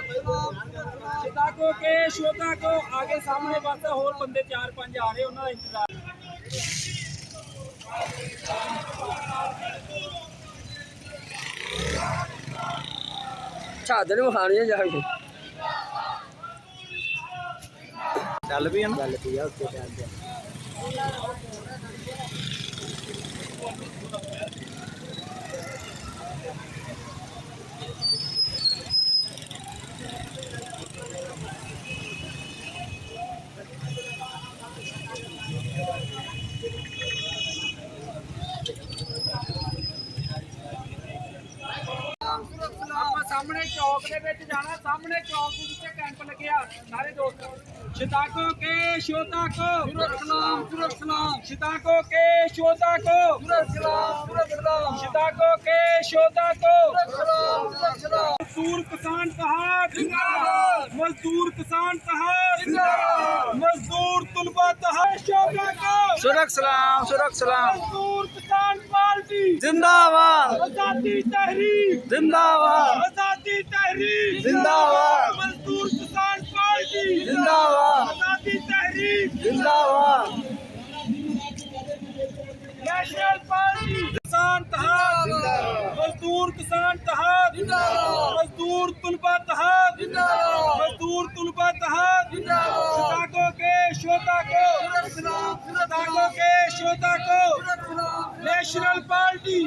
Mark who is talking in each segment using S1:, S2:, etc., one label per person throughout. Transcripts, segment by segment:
S1: Chicago के श्रोता को आगे सामने पासे होर बंदे 4-5 आ रहे उन्होंने इंतजार
S2: चादर में खानी है जाके
S1: चल भी है ना
S2: गल पी है उसके टाइम पे
S1: सामने चौक के जाना सामने चौक के कैंप लगे सारे दोस्त शिकागो के श्रोता को शिकागो के श्रोता को शिकागो के श्रोता को मजदूर किसान तहार मजदूर किसान तहार मजदूर तुलबा तहार श्रोता को मजदूर किसान पार्टी
S2: जिंदाबाद
S1: आजादी तहरीक
S2: जिंदाबाद
S1: आजादी तहरीक
S2: जिंदाबाद
S1: मजदूर किसान पार्टी
S2: जिंदाबाद
S1: आजादी तहरीक
S2: जिंदाबाद
S1: नेशनल पार्टी किसान तहार मजदूर किसान तहार मजदूर तुलबा तहार मजदूर तुलबा तहार शिकागो के श्रोता को शिकागो के श्रोता को national party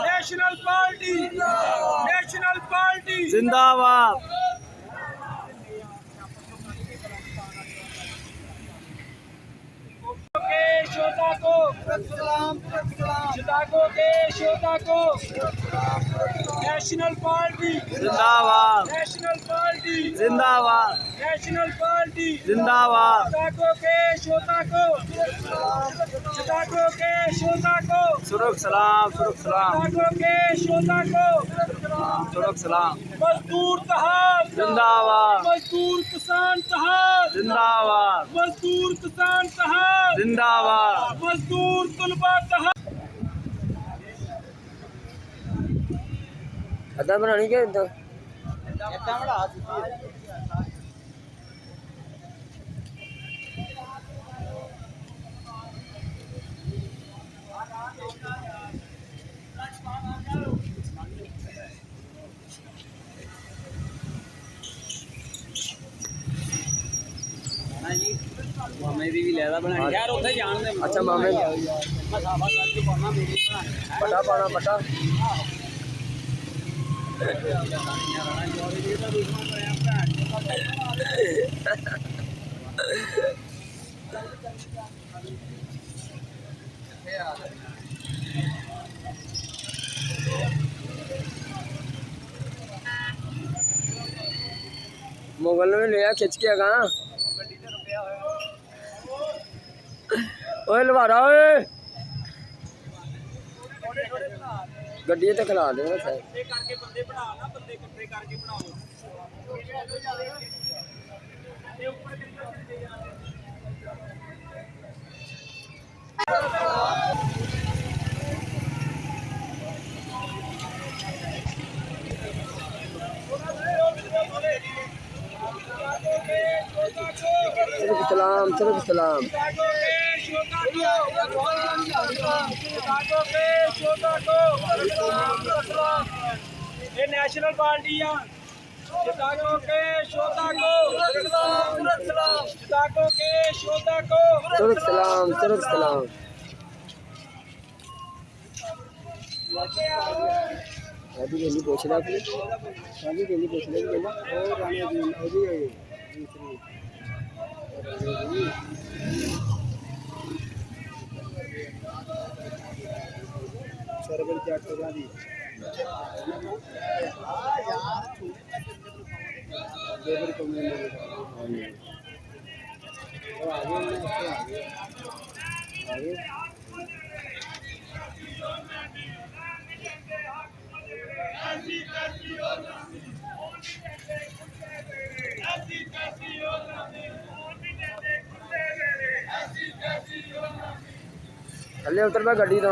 S1: national party national party
S2: जिंदाबाद
S1: के श्रोता को शिकागो के श्रोता को नेशनल पार्टी
S2: जिंदाबाद
S1: नेशनल पार्टी
S2: जिंदाबाद
S1: नेशनल पार्टी
S2: जिंदाबाद
S1: शिकागो के श्रोता को शिकागो के श्रोता को
S2: सुरुख सलाम
S1: शिकागो के श्रोता को
S2: सुरुख सलाम
S1: मजदूर तहार
S2: जिंदाबाद
S1: मजदूर किसान तहार
S2: जिंदाबाद
S1: मजदूर किसान तहार
S2: जिंदाबाद
S1: मजदूर तुलबा तहार
S2: अदा बनानी क्या इधर
S1: मामे दी भी लेदा बनानी यार उथे जान दे
S2: अच्छा मामे
S1: मसाफा करके पाना मेरी बनानी
S2: पटा पाना पटा मुगल में लिया खिंच के कहा ओए लवारा ओए गड्डी ते खिला दे
S1: करके बंदे बना ना बंदे इकट्ठे करके बनाओ
S2: सलाम सलाम
S1: ये नेशनल पार्टी है शिकागो के श्रोता को शिकागो के श्रोता को
S2: सलाम अभी केली पूछ रहा अभी केली पूछ रहा और रानी जी दूसरी सरवर क्या करवा दी देवर को मिल आगे थले उतर मैं गड्डी तो